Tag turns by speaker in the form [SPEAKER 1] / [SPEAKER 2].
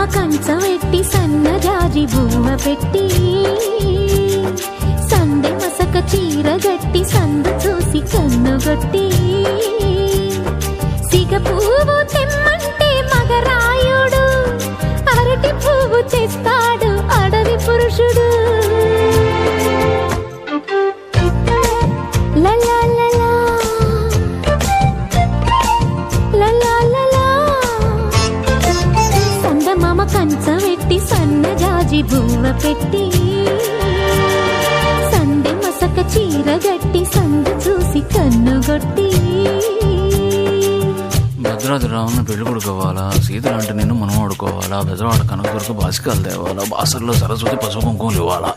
[SPEAKER 1] కంచవెట్టి సన్నజాజి బువ్వ పెట్టి సందె మసక చీర గట్టి సందు చూసి కన్నుగొట్టి సిగ పువ్వు తెమ్మంటే మగరాయుడు అరటి పువ్వు తెస్తాడు అడవి పురుషుడు. కంచవెట్టి సన్నజాజి బువ్వ పెట్టి సందె మసక చీర గట్టి సందు చూసి కన్నుగొట్టి.
[SPEAKER 2] భద్రాద్రి రావును పెళ్లి కొడుకోవాలా, సీతలంటే నిన్ను మనం ఆడుకోవాలా, బెజవాడ కనక కొరకు బాసికాలు తేవాలా, బాసర్లో సరస్వతి పసుపు కుంకుమలు ఇవ్వాలా.